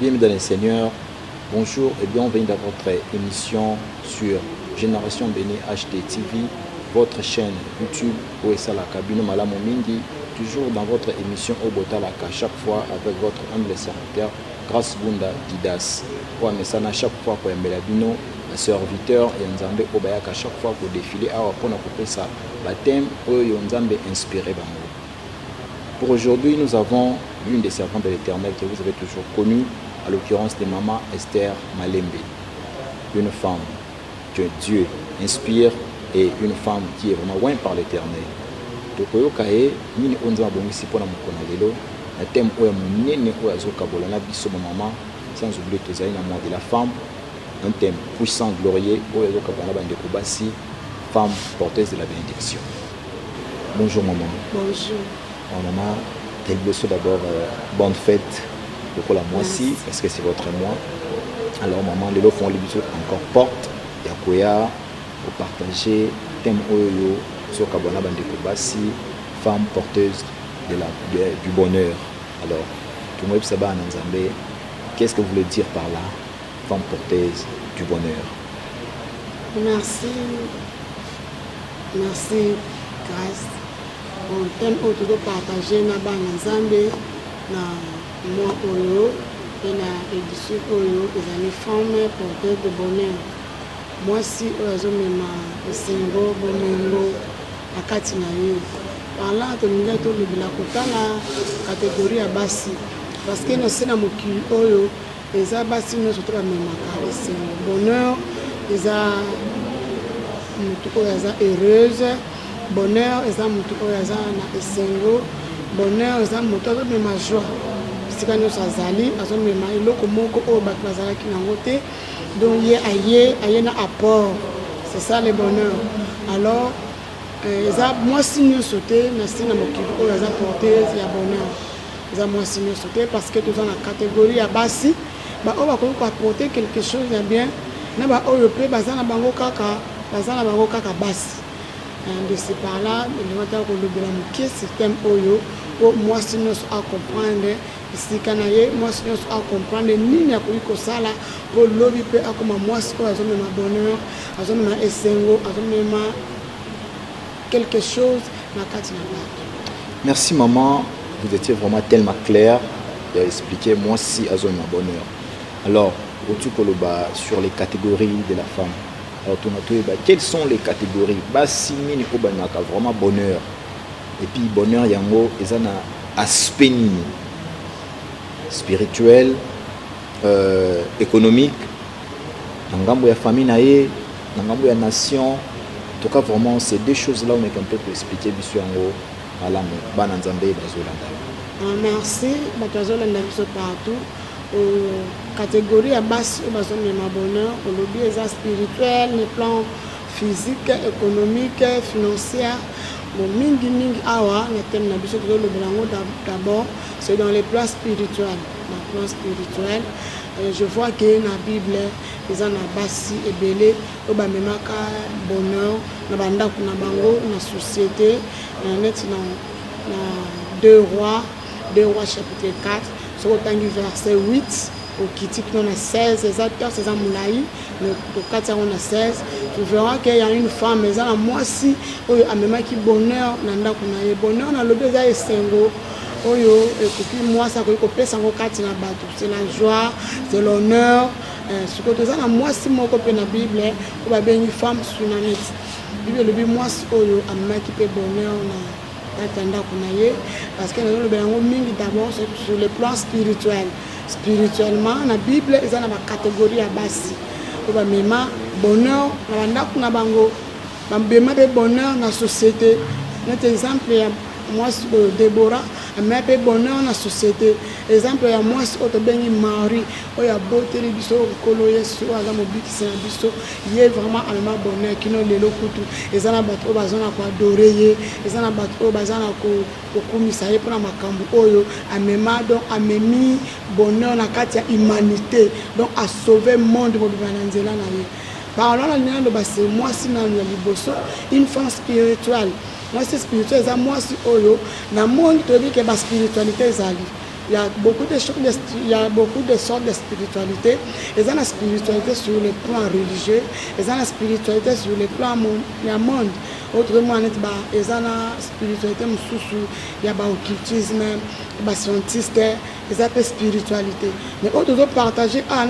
Bienvenue dans le Seigneur. Bonjour et bienvenue dans votre émission sur Génération Béni HDTV, votre chaîne YouTube Ouessa la Kabino Malamo Mingi, toujours dans votre émission Obotalaka, chaque fois avec votre humble serviteur, Grâce Bunda Didas. Pour Messana, chaque fois pour Mbelabino, serviteur et Nzambe Obayaka, chaque fois pour défiler à Wapona Kopesa, baptême Oyo Nzambe inspiré Bango. Pour aujourd'hui, nous avons l'une des servantes de l'Éternel que vous avez toujours connue, à l'occurrence de Maman Esther Malembe, une femme que Dieu inspire et une femme qui est vraiment loin par l'Éternel. Tokoyokae nini onza bongisi pona mokona lelo na thème oya munene oya zokabola na biso maman sans oublier tozali na mois de la femme, un thème puissant glorieux oya zokabola bande ko basi, femme porteuse de la bénédiction. Bonjour maman. Bonjour. Maman, quel beau d'abord bonne fête pour la mois-ci parce que c'est votre mois. Alors maman, les lots font les bisous encore porte yakoya pour partager thème oyo sur kabona bande ko basi, femme porteuse du bonheur. Alors tout le monde sait pas en Nzambe, qu'est-ce que vous voulez dire par là, femme porteuse du bonheur? Merci Grâce. On thème autour de partager na bana Nzambe na moi oyo et na édition oyo les femmes porteuses de bonheur. Moi si oyo mema esengo bonengo akati na ye. Par là tolinga to libila kotala catégorie ya basi parce que na sena mokili oyo eza basi nyonso to bamemaka esengo bonheur eza mutu oyo aza heureuse. Bonheur eza mutu oyo aza na esengo. Bonheur eza mutu azomema joie esika nyonso azali azomema eloko moko oyo bato bazalaki nango te, donc ye aye na apport. C'est ça le bonheur. Alors eza mwasi nyonso te na se na mokili oyo aza porteuse ya bonheur. Eza mwasi nyonso te parce que toza na catégorie ya basi baoyo bakoki koapporter quelque chose ya bien na baoyo mpe baza na bango kaka basi. De ce par-là, il va dire que le système oyo, moi si nous à comprendre, si canaille, moi si nous à comprendre, ni n'y a que ça là, pour lobby peut à comme moi si on a un bonheur, on a un essengo, on a quelque chose dans la carte. Merci maman, vous étiez vraiment tellement clair et expliqué moi si à un bonheur. Alors, au-dessus sur les catégories de la femme. Alors, quelles sont les catégories? Basi mini obanaka vraiment bonheur. Et puis bonheur yango ezana aspect nini? Spirituel, économique, ngambo ya famille naie, ngambo ya nation. En tout cas vraiment c'est deux choses là on est un peu pour expliquer biso yango ala bana nzambe bazolanda. Merci, bazolanda biso partout. Catégorie à base de bonheur, au lobby est spirituel, le plan physique, économique, financier. Bon, mingi awa, le thème d'abord, c'est dans les plans spirituels. Dans le plan spirituel, je vois que dans la Bible, ils ont basi et belé, au bamemaka bonheur, na banda kuna bango, na société, na 2 rois chapitre 4. Sur le verset 8, au Kiti, on a 16, c'est ça, Moulaï, au 4, on a 16. Tu verras qu'il y a une femme, mais moi aussi, il y a même qui bonheur, bonheur, dans le besoin de Sengo. Moi, ça c'est la joie, c'est l'honneur. Ce que tu as, moi, si moi, je la Bible, il y a une femme sur la net. Il y a moi, il y a même qui peut bonheur. Parce que nous avons d'abord sur le plan spirituel. Spirituellement, la Bible est dans la catégorie à base. Nous avons bonheur, nous avons bonheur dans la société. Notre exemple, moi, Déborah, mais pe bonheur dans la société. Exemple, il y a moi si auto bengi mari, il y a beauté biso kolo yesu ala mobiki c'est biso, il est vraiment allemand bonheur qui no lelo kutu. Ezana bato bazana ko adorer, ezana bato bazana ko komisa ye pour makambo oyo amema donc amemi bonheur na kati ya humanité, donc à sauver le monde pour bananzela na ye. Par là là le basse moi si na liboso une femme spirituelle. Moi c'est spirituel, ça moi si oyo na monde to bi que ba spiritualité ezali. il y a beaucoup de choses, il y a beaucoup de sortes de spiritualité. Ils ont la spiritualité sur le plan religieux, ils ont la spiritualité sur le plan monde. Autrement, ils ont la spiritualité il y a l'occultisme, les scientistes, ils ont la spiritualité. Mais autres partager, il y a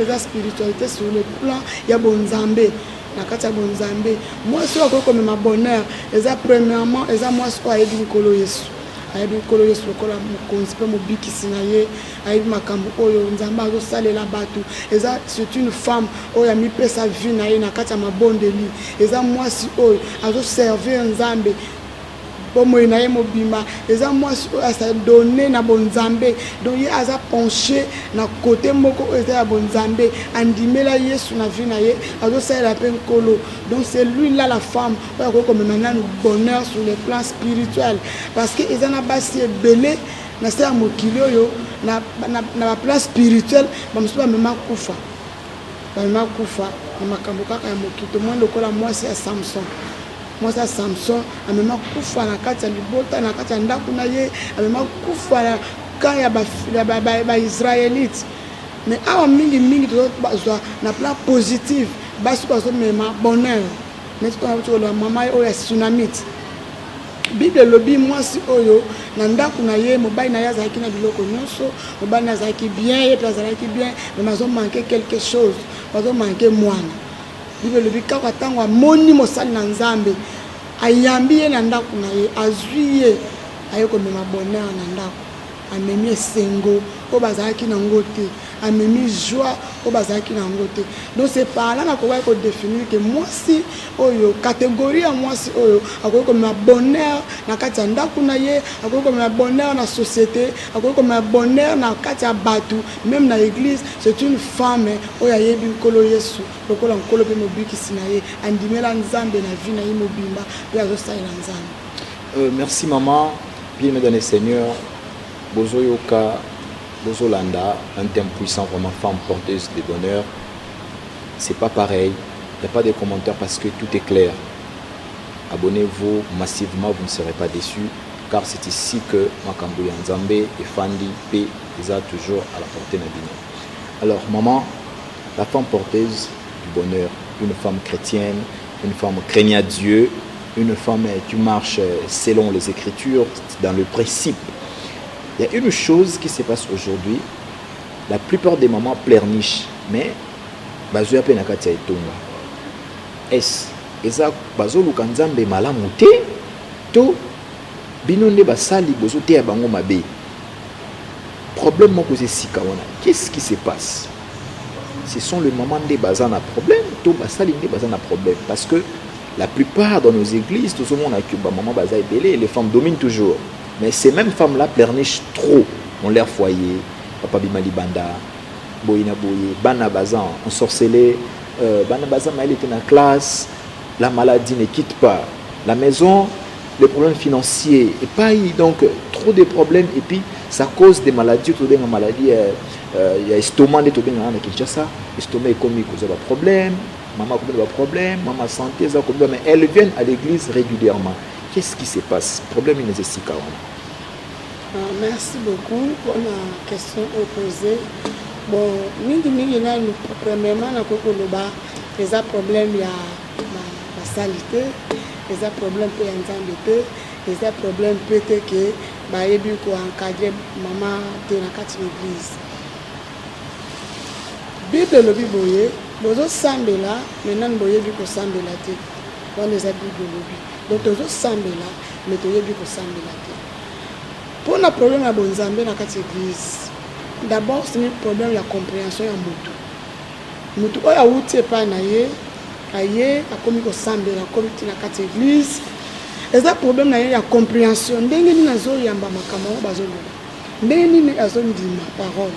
la spiritualité sur le plan, il y a bon Zambé. Moi, je suis comme ma bonheur. Premièrement, moi, je suis Nkolo Yesu. Ayebi Nkolo Yesu lokola mokonzi pe mobikisi na ye ayebi makambo oyo nzambe azosalela bato eza c'est une femme oyo amipesa vie na ye na kati ya mabondeli eza mwasi oyo azoservir nzambe bomoi na ye mobimba eza mwasi oyo asadonne na bonzambe donc ye aza penché na côté moko oyo eza ya bonzambe andimela Yesu na vie na ye azosalela pe Nkolo. Donc c'est lui là la femme oyo akoki komema nanu bonheur sur le plan spirituel parce que eza na basi ebele na se ya mokili oyo na baplan spirituel bamosusu bamema kufa na makambo kaka ya mokili tomoni lokola mwasi ya Samson. Mwasi ya Samson amema kufa na kati ya libota na kati ya ndako na ye amema kufa na kan ya baisraélite. Mais awa mingi tozozwa na plan positif basi bazomema bonheur neti mpona mama oyo ya tsunamite Bible lobi mwasi oyo na ndako na ye mobali na ye azalaki na biloko nyonso mobali na azalaki bien ye pe azalaki bien mais bazomanke quelque chose bazomanke mwana. Bible lobi kaka ntango amoni mosali na Nzambe ayambi ye na ndako na ye azwi ye aye komema bonheur na ndako amemi esengo oyo bazalaki nango te amemi joie oyo bazalaki nango te. Donc c'est par là nakoki kodéfinir que mwasi oyo catégorie ya mwasi oyo akoki komema bonheur na kati ya ndako na ye akoki komema bonheur na société akoki komema bonheur na kati ya bato même na église. C'est une femme oyo ayebi Nkolo Yesu lokola Nkolo mpe mobikisi na ye andimela Nzambe na vie na ye mobimba mpe azosalela Nzambe. Merci maman, bien mesdames et seigneurs. Bozoyoka, Bozolanda, un thème puissant, vraiment femme porteuse de bonheur. C'est pas pareil, il n'y a pas de commentaires parce que tout est clair. Abonnez-vous massivement, vous ne serez pas déçus, car c'est ici que Makambu Nzambe et Fandi P les a toujours à la portée de Nabino. Alors maman, la femme porteuse du bonheur, une femme chrétienne, une femme craignant Dieu, une femme qui marche selon les Écritures, dans le principe. Il y a une chose qui se passe aujourd'hui. La plupart des mamans pleurnichent, mais bazo yape nakati ya etonga. Est eza bazo lukanzambe malamu te to binonde basali bozo te ya bango mabe. Problème moko c'est sika wana. Qu'est-ce qui se passe? Ce sont les mamans de bazana problème to basali de bazana problème parce que la plupart dans nos églises tout le monde a que maman baza ebele les femmes dominent toujours. Mais ces mêmes femmes-là pleurnichent trop dans leur foyer. Papa Bimali Banda, Boyina Boye, Bana Bazan, ensorcelé, Bana Bazan, elle était dans la classe, la maladie ne quitte pas la maison, les problèmes financiers, et pas donc trop de problèmes, et puis ça cause des maladies, tout des maladies, il y a estomac, tout bien dans Kinshasa, estomac est comme il cause des problèmes, maman a des problèmes, maman santé, mais elles viennent à l'église régulièrement. Qu'est-ce qui se passe? Problème nécessite. Merci beaucoup pour la question posée. Bon, premièrement, il y a un problème de la saleté, il y a un problème de l'anxiété, il y a un problème peut-être que il faut encadrer maman dans l'église. Bible le Bible, bozo sambela, maintenant boye biko sambela te. On les a Bible le. Donc tozo sambela, mais toye biko sambela te. Pour le problème à bonzambe dans l'église, d'abord c'est un problème de la compréhension ya mutu. Mutu oya uti pa na ye, aye akomi ko sambela komi ti na l'église. Et ça problème na ye ya compréhension, ndenge ni nazo yamba makambo bazolo. Ndenge ni azo ndima parole.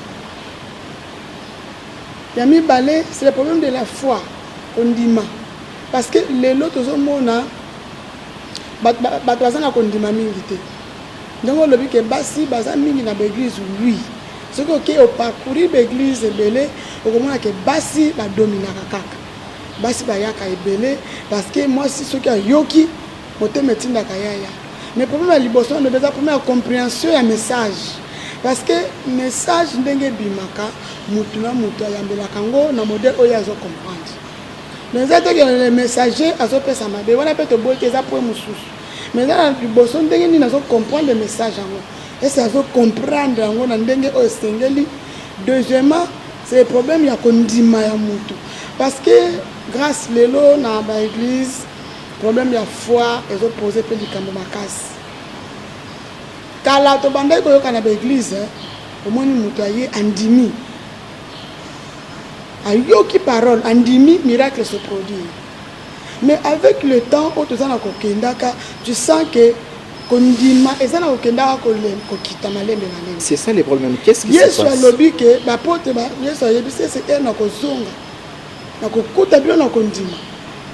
Yami balé, c'est le problème de la foi, on dit ma. Parce que les autres hommes, batazana kondima mingi te. Donc on dit que basi baza mingi na l'église oui. Ce que au parcourir l'église belé, au comment que basi la domina kaka. Basi ba yaka ebelé parce que moi si ce qui a yoki, moté metinda kayaya. Mais problème la libération de besoin première compréhension ya message. parce que message ndenge bimaka mutu na mutu ayambelaka ngo na modèle oyo azo comprendre mais ça que le messager azo pesa mabe wana pe to bote za point mususu mais na liboso ndenge ni nazo comprendre le message yango et ça azo comprendre yango na ndenge oyo sengeli. Deuxièmement c'est le problème ya kondima ya mutu parce que grâce lelo na ba église problème ya foi ezo poser pe likambo makasi kala to bandai ko yoka na ba église omoni mutu aye andimi ayoki parole andimi miracle se produit mais avec le temps au tozana ko kendaka tu sens que kondima ezana ko kendaka ko kita malembe malembe. C'est ça le problème. Qu'est-ce qui se passe? Yesu alobi ke ba pote ba Yesu ayebise c'est na ko zonga na ko kuta bio na kondima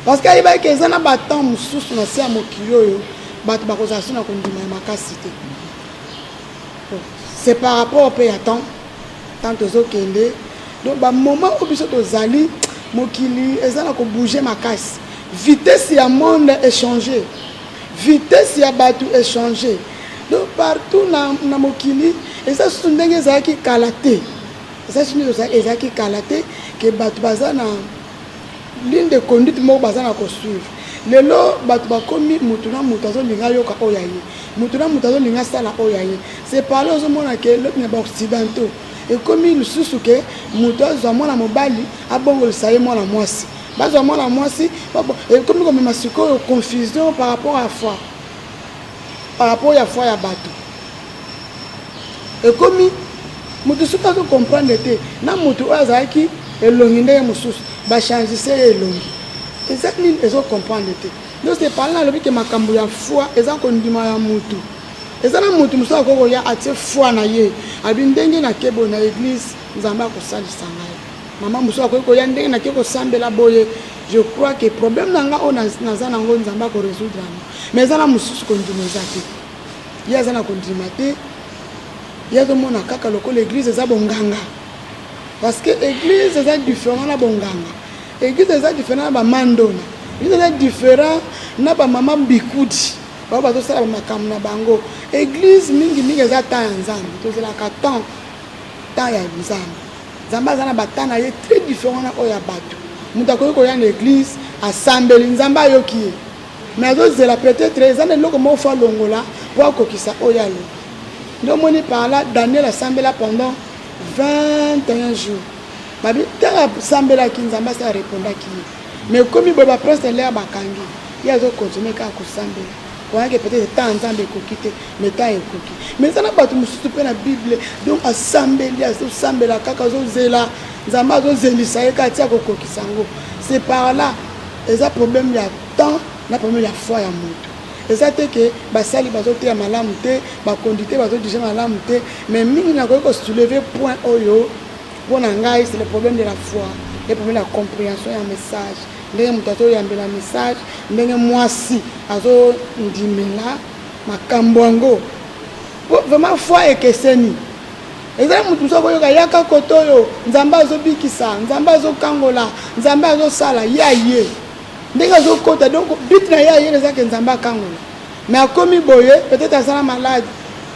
parce que ayeba ke ezana ba temps mususu na sia mokili oyo bato ba kozala na kondima ya makasi te. C'est par rapport au pays à temps tozokende donc ba moment où biso tozali mokili ezana ko bouger makasi vitesse ya monde échanger vitesse ya batu échanger donc partout na mokili eza ndenge ezaki kalate eza ndenge ezaki kalate que batu baza na ligne de conduite moko baza na ko suivre lelo batu bakomi mutu na mutu azolinga yoka oyo aye mutu na mutu azolinga sala oyo aye c'est par là ozomona ke l'autre na baoccidentaux ekomi lisusu ke mutu azwa mwana mobali abongolisa ye mwana mwasi bazwa mwana mwasi ekomi komema sikoyo confusion par rapport à foi par rapport à foi ya bato ekomi mutu suka azo comprendre te na mutu oyo azalaki elongi ndenge mosusu bachangise ye elongi eza nini ezo comprendre te donc c'est par là alobi ke makambo ya foi eza kondima ya mutu eza na mutu mosusu akokoya atie foi na ye abi ndenge nakebo na église nzambe akosalisa ngai mama mosusu akokoya ndenge nake kosambela boye je crois que problème nanga oyo naza nango nzambe akoresoudre yango mais eza na mosusu kondima eza te ye aza na kondima te ye azomona kaka lokola église eza bonganga parce que église eza différent na bonganga église eza différent na bamandona église eza différent na bamama bikudi bao bazosala bamakambo na bango église mingi eza temps ya nzambe tozelaka temps ya nzambe nzambe aza na batemps na ye très différent na oyo ya bato moto akoki koya na église asambeli nzambe ayoki ye mais azozela peut-être eza na eloko moko fo alongola po akokisa oyo alobi nde omoni par là Daniel asambela pendant 21 jours babi ntango asambelaki nzambe asa arépondaki ye mais komi boye baprince lere bakangi ye azokontinue kaka kosambela oyaki peut-être temps nzambe ekoki te mais temps ekoki mais eza na bato mosusu mpe na bible donc asambeli azosambela kaka azozela nzambe azozelisa ye kaka tia kokokisa yango c'est par là eza problème ya temps na problème ya foi ya moto eza te ke basali bazoteya malamu te bakondite bazodige malamu te mais mingi nakoki kosoulever point oyo mpo na ngai c'est le problème de la foi et problème de la compréhension ya message ndenge moto azoyambela message ndenge mwasi azondimela makambo yango vraiment foi ekeseni ezali motu mosu akoyoka yaka koto oyo nzambe azobikisa nzambe azokangola nzambe azosala ya ye ndenge azokota donc but na ye ayele ezake nzambe akangola mais akomi boye peut-être azala malade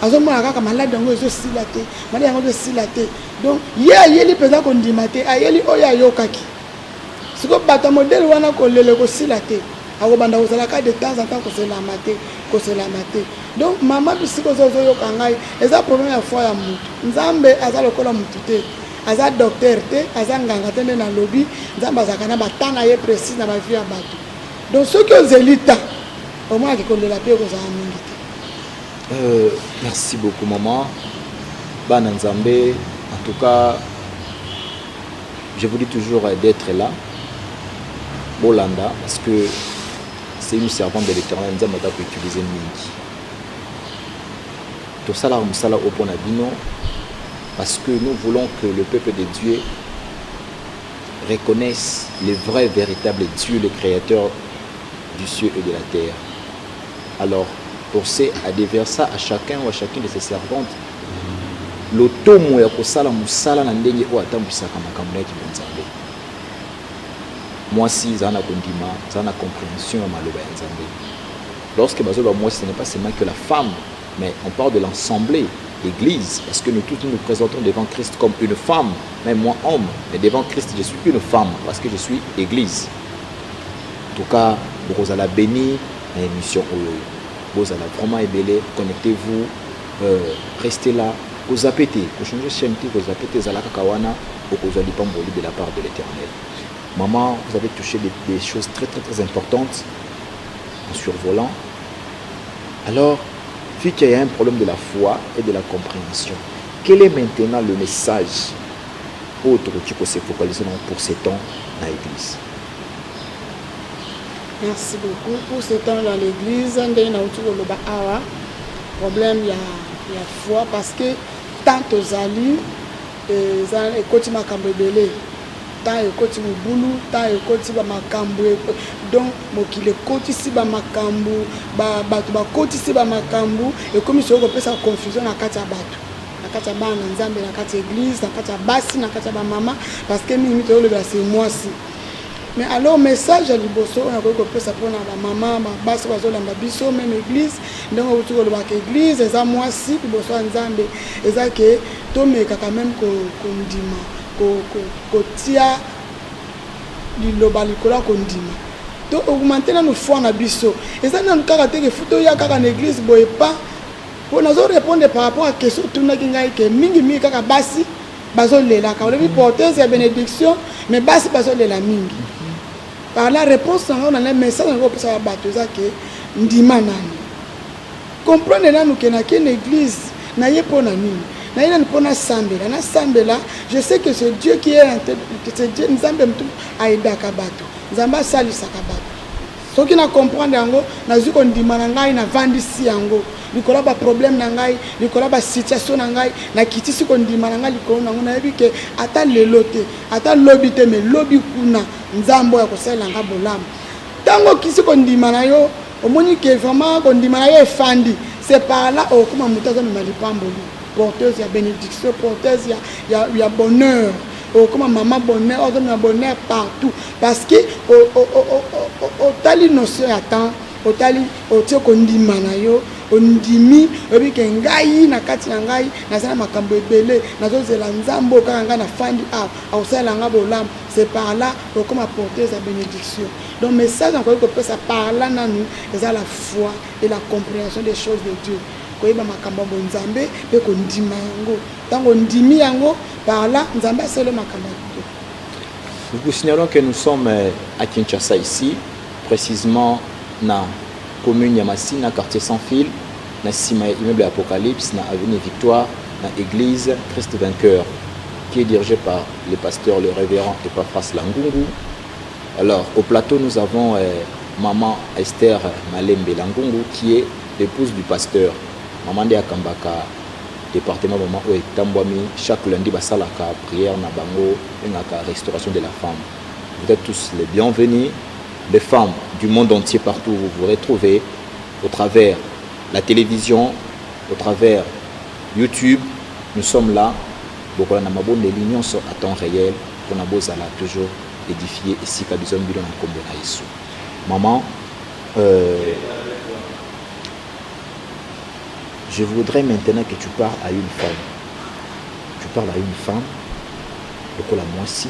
azomona kaka malade yango ezosila te malade yango ezosila te donc ye ayeli mpenza kondima te ayeli oyo ayokaki siko bato modele wana kolele kosila te akobanda kozalaka de temps en temps koselama te donc mama bisiko ozoyoka ngai eza problème ya foi ya mutu nzambe aza lokola mutu te aza docteur te aza nganga te nde na lobi nzambe azalaka na batemps na ye précise na bavie ya bato donc soki ozeli ta omonaki kolela mpe kozala mingi te. Merci beaucoup maman bana nzambe en tout cas je vous dis toujours d'être là Bolanda parce que c'est une servante de l'Éternel nzambe atako utiliser mingi tosala mosala opona bino parce que nous voulons que le peuple de Dieu reconnaisse le vrai véritable Dieu le créateur du ciel et de la terre. Alors pour ce à déverser à chacun ou à chacune de ses servantes l'otomo ya kosala mosala na ndenge oyo atambwisaka makambo na nzambe mwasi eza na kondima eza na compréhension ya maloba ya nzambe lorsque bazoba mwasi ce n'est pas seulement que la femme mais on parle de l'ensemble l'Église, parce que nous tous nous présentons devant Christ comme une femme, même moi homme, mais devant Christ je suis une femme, parce que je suis Église. En tout cas, vous allez béni à l'émission, vous allez vraiment ébélé, connectez-vous, restez là, vous appétez, vous changez chaîne, vous appétez, Zalaka Kawana, vous allez pamboli de la part de l'Éternel. Maman, vous avez touché des choses très très très importantes en survolant. Alors, vu qu'il y a un problème de la foi et de la compréhension, quel est maintenant le message autre qui peut se focaliser pour ces temps dans l'Église? Merci beaucoup. Pour ce temps dans l'église, il y a un problème, il y a foi, parce que tant aux alliés, ils continuent à cambrébéler. Tant ils continuent à boulot, tant ils continuent à cambrébéler. Donc, il continue à cambrébéler, il continue à cambrébéler, et comme ils ont fait confusion dans la Katiabatou. Na kati ya bana nzambe, na kati ya église, na kati ya basi, na kati ya maman, parce que mimi c'est moi aussi. Mais alors message à liboso on a que ça pour la maman, ma basi bazolamba biso même église, donc on trouve le église eza moi si liboso nzambe eza que tomeka quand même ko ndima ko tia liloba likola ko ndima. Donc augmenter na foi na biso. Eza na kaka te futo ya kaka na église boye pas. Pour nous répondre par rapport à la question que mingi kaka basi bazolela ka le porteuse ya bénédiction mais basi bazolela mingi. Par la réponse on a un message on peut savoir batoza que ndima nani. Comprenez là nous que na église na yepo na nini. Na ina pona sambela na sambela, je sais que c'est Dieu qui est en tête, c'est Dieu nzambe mtu aida ka bato. Nzamba sali sakabato. Ce qui na comprendre yango na zuko ndima na ngai na vandisi yango. Likola ba problème na ngai, likola ba situation na ngai, na kitisi ko ndima na ngai likola na ngona yebi ke ata lelote, ata lobi te me lobi kuna nzambo ya kosala nga bolamu. Tango kisi ko ndima na yo, omoni ke vraiment ko ndima na yo efandi, c'est par là o kuma mutazo me malipamboli. Porteuse ya bénédiction, porteuse ya bonheur. Comme maman bonheur, on bonheur partout. Parce que au tali notion attend, au tali au tio kondima na yo, ondimi, obi ke ngai na kati na ngai, na sala makambo ebele, na zo zela nzambo kanga na fandi au sala nga bolam, c'est par là comme apporter sa bénédiction. Donc message encore que ça par là na nous, c'est la foi et la compréhension des choses de Dieu. Koyeba makambo nzambe pe ko ndima yango. Tango ndimi yango par là nzambe c'est le makambo. Nous vous signalons que nous sommes à Kinshasa ici, précisément na commune Yamasina, quartier sans fil, na sima immeuble Apocalypse, na avenue Victoire, na église Christ Vainqueur, qui est dirigée par le pasteur, le révérend Epaphras Langungu. Alors au plateau nous avons maman Esther Malembe Langungu qui est l'épouse du pasteur. Maman de Akambaka, département maman où Tambwami, chaque lundi basalaka prière na bango et na restauration de la femme. Vous êtes tous les bienvenus, les femmes du monde entier partout où vous vous retrouvez, au travers la télévision, au travers YouTube, nous sommes là. Donc on a mabon de l'union à temps réel, on a beau là toujours édifié ici kabizon bilon en combo na isu. Maman, je voudrais maintenant que tu parles à une femme. Tu parles à une femme, pour la moissi,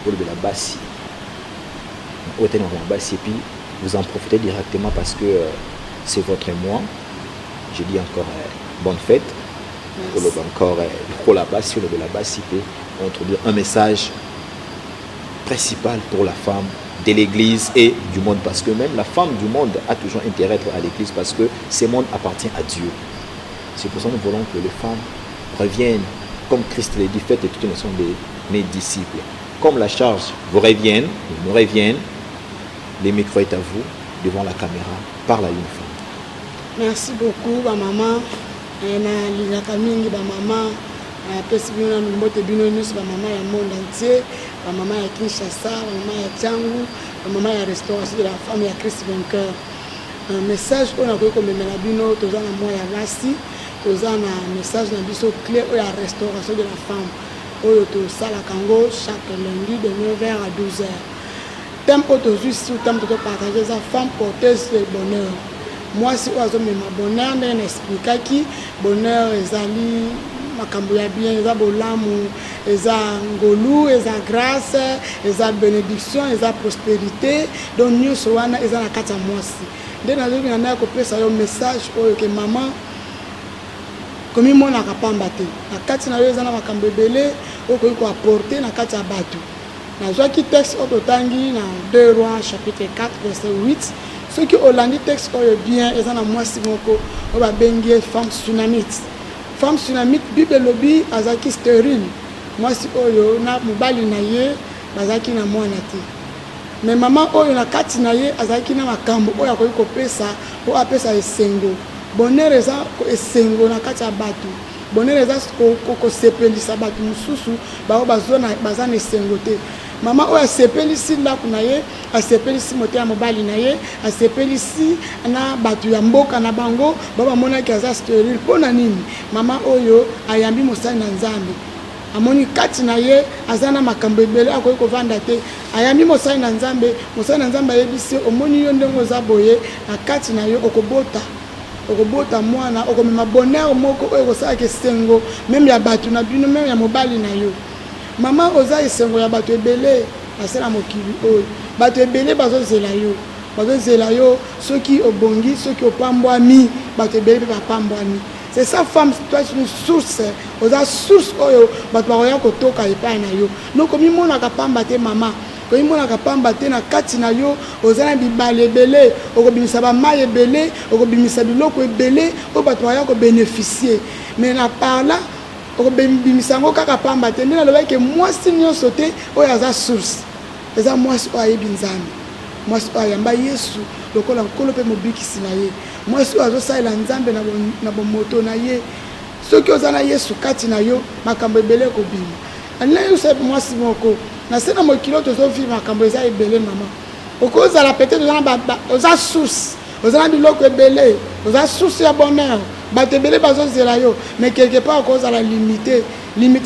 pour la bassi. Et puis vous en profitez directement parce que c'est votre mois. Je dis encore bonne fête. Pour encore pour la bassi, pour la bassi, on introduit un message principal pour la femme de l'église et du monde, parce que même la femme du monde a toujours intérêt à l'église parce que ce monde appartient à Dieu. C'est pour ça que nous voulons que les femmes reviennent, comme Christ l'a dit, faites toutes les nations de mes disciples. Comme la charge vous revienne, nous reviennent, les micros est à vous, devant la caméra, parle à une femme. Merci beaucoup, ma maman. Na mingi ba maman, pesi bino na mbote bino nyusi ba maman ya monde entier, ba maman ya Kinshasa, ba maman ya Tiangu, ba maman ya restauration de la femme ya Christ Vainqueur. Un message on a koyi komemela bino toza na mois ya basi, toza na message na biso clé o ya restauration de la femme. Oyo to sala kango chaque lundi de 9h à 12h. Thème autour sur thème de partager sa femme porteuse de bonheur. moi si ozo mema bonheur ndenge expliquaki bonheur ezali makambo ya bien eza bolamu eza ngolu eza grâce eza bénédiction eza prospérité donc nyonso wana eza na kati ya mwasi nde nazoki na ndako kopesa yo message oyo ke mama komi monaka pamba te na kati na yo eza na makambo ebele okoki koapporte na kati ya bato nazwaki texte oyo totangi na 2 Rois chapitre 4 verset 8 soki olandi texte oyo bien eza na mwasi moko oyo babengi femme tsunamite. Femme tsunamite bible elobi azalaki stérile mwasi oyo na mobali na ye bazalaki na mwana te mais mama oyo na kati na ye azalaki na makambo oyo akoki kopesa po apesa esengo bonheur eza esengo na kati ya bato bonheur eza kosepelisa bato mosusu bao baza na esengo te mama oyo asepelisi ndako na ye asepelisi motema mobali na ye asepelisi na bato ya mboka na bango bamonaki aza stérile mpo na nini mama oyo ayambi mosali na nzambe amoni kati na ye aza na makambo ebele akoki kovanda te ayambi mosali na nzambe ayebisi omoni yo ndenge oza boye na kati na yo okobota mwana okomema bonheur moko oyo kosalaka esengo meme ya bato na bino meme ya mobali na yo mama oza esengo ya bato ebele basala mokili oyo bato ebele bazozela yo soki obongi soki opambwami bato ebele mpe bapambwami c'est ça femme toi une source oza source oyo bato bakoya kotoka epai na yo donc komimonaka pamba te mama komimonaka pamba te na kati na yo oza na bibale ebele okobimisa bamai ebele okobimisa biloko ebele oyo bato bakoya kobénéficie mais na parla okobimisa yango kaka pamba te nde nalobaki mwasi nyonso te oyo aza source eza mwasi oyo ayebi nzambe mwasi oyo ayamba yesu lokola nkolo mpe mobikisi na ye mwasi oyo azosalela nzambe na bomoto na ye soki oza na yesu kati na yo makambo ebele ekobima alina yosa mwasi moko na se na mokili tozovi makambo eza ebele mama okozala peut-être oza source oza na biloko ebele oza source ya bonheur bato ebele bazozela yo mais quelque part okozala limité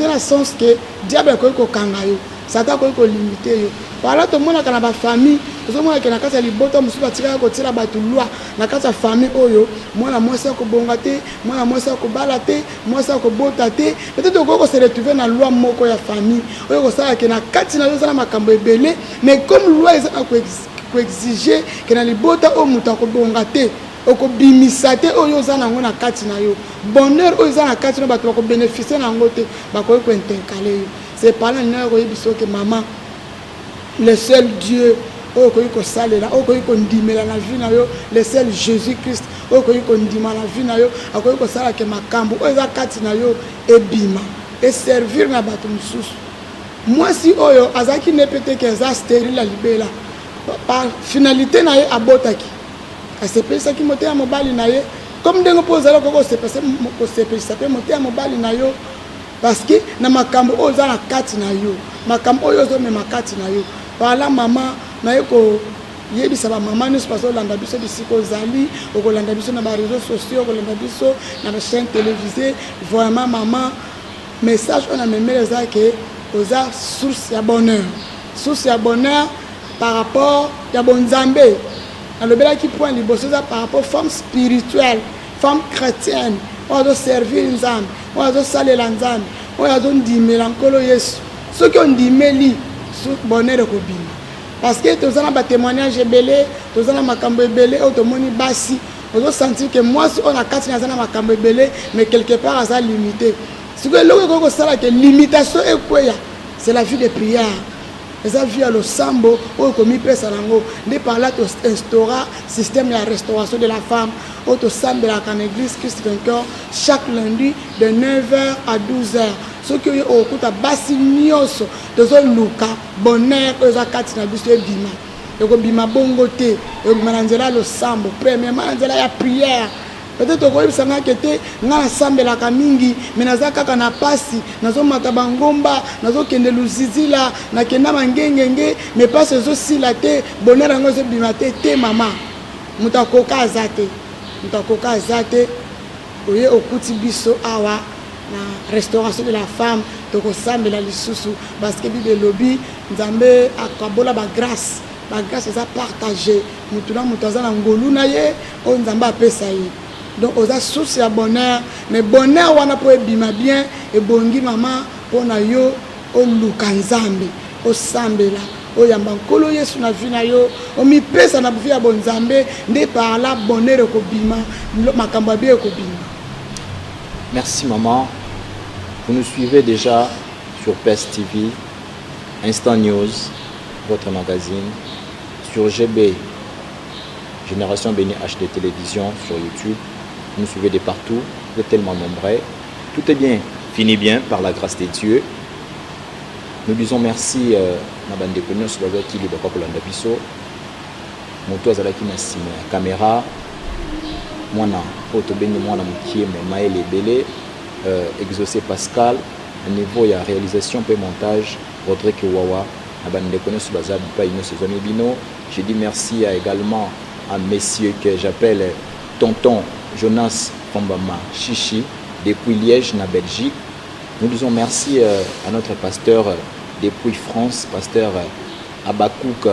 na sens que diable akoki kokanga yo satan akoki kolimite yo wala tomonaka na bafamille tozomonaka na kati ya libota mosusu batikaka kotiela bato lwa na kati ya famille oyo mwana mwasi akobonga te mwana mwasi akobala te mwasi akobota te peut-être okoki kose retrouve na lwa moko ya famille oyo kosalaka na kati na yo eza na makambo ebele mais comme lwa eza na koexige ke na libota oyo moto akobonga te okobimisa te oyo oza nango na kati na yo bonheur oyo eza na kati na bato bakobénéficie na yango te bakoki kointercale yo c'est par là nina koyebi soki mama le seul Dieu oyo koki kosalela oyo koki kondimela na vie na yo le seul Jésus Christ oyo koki kondima na vie na yo akoki kosalaka makambo oyo eza kati na yo ebima eservir na bato mosusu mwasi oyo azalaki ne pete ke eza stérile ya libela par finalité na ye abotaki asepelisaki motema ya mobali na ye comme ndenge mpo ozala okoki kosepelisa mpe motema ya mobali na yo parce que na makambo oyo eza na kati na yo makambo oyo ozomema kati na yo wala mama naye koyebisa bamama nyonso parce olanda biso bisika ozali okolanda biso na bareseau sociaux okolanda biso na bachaîne télévisée vraiment mama message oyo na memele eza ke oza source ya bonheur par rapport ya bonzambe alobelaki point liboso eza par rapport femme spirituelle femme chrétienne oyo azoservir nzambe oyo azosalela nzambe oyo azondimela nkolo yesu soki ondimeli bonheur ekobima parce que toza na batémoignage ebele toza na makambo ebele oyo tomoni basi ozosentir ke mwasi oyo na kati na aza na makambo ebele mais quelque part aza limité sikoyo eloko ekoki kosala ke limitation ekweya c'est la vie de prière eza vie ya losambo oyo komipesa nango nde par là toinstaura système ya restauration de la femme oyo tosambelaka na église Christ vainqueur chaque lundi de 9h à 12h soki oyo okokuta basi nyonso tozoluka bonheur oyo eza kati na biso ebima ekobima bongo te ekobima na nzela ya losambo premièrement na nzela ya prière peut-être okoyebisanga ke te nga nasambelaka mingi me naza kaka na pasi nazomata bangomba nazokende luzizila nakenda mangengenge me pasi ezosila te bonheur yango ezobima te mama moto akoka aza te oye okuti biso awa na restauration de la femme tokosambela lisusu parce que bible elobi nzambe akabola bagrâce bagrâce eza partagé motu na motu aza na ngolu na ye oyo nzambe apesa ye donc oza source ya bonheur mais bonheur wana mpo ebima bien ebongi mama mpo na yo oluka nzambe osambela oyamba nkolo yesu na vi na yo omipesa na buvi ya bonzambe nde par là bonheur ekobima makambo ya bien ekobima. Merci maman. Vous nous suivez déjà sur PES TV, Instant News, votre magazine, sur GB, Génération Béni HD Télévision, sur YouTube. Vous nous suivez de partout, vous êtes tellement nombreux. Tout est bien, finit bien par la grâce de Dieu. Nous disons merci à bande de connaissances qui libre pour l'andabiso. Moto azalaki na sima caméra. Mwana photo beni mwana mukie mais maël ebele exaucé Pascal à niveau ya réalisation et montage Rodrigue Wawa à bande de connaissances bazab pas une saison bino. Je dis merci également à messieurs que j'appelle tonton Jonas Fombama Chichi depuis Liège na Belgique. Nous disons merci à notre pasteur depuis France, pasteur Abakouk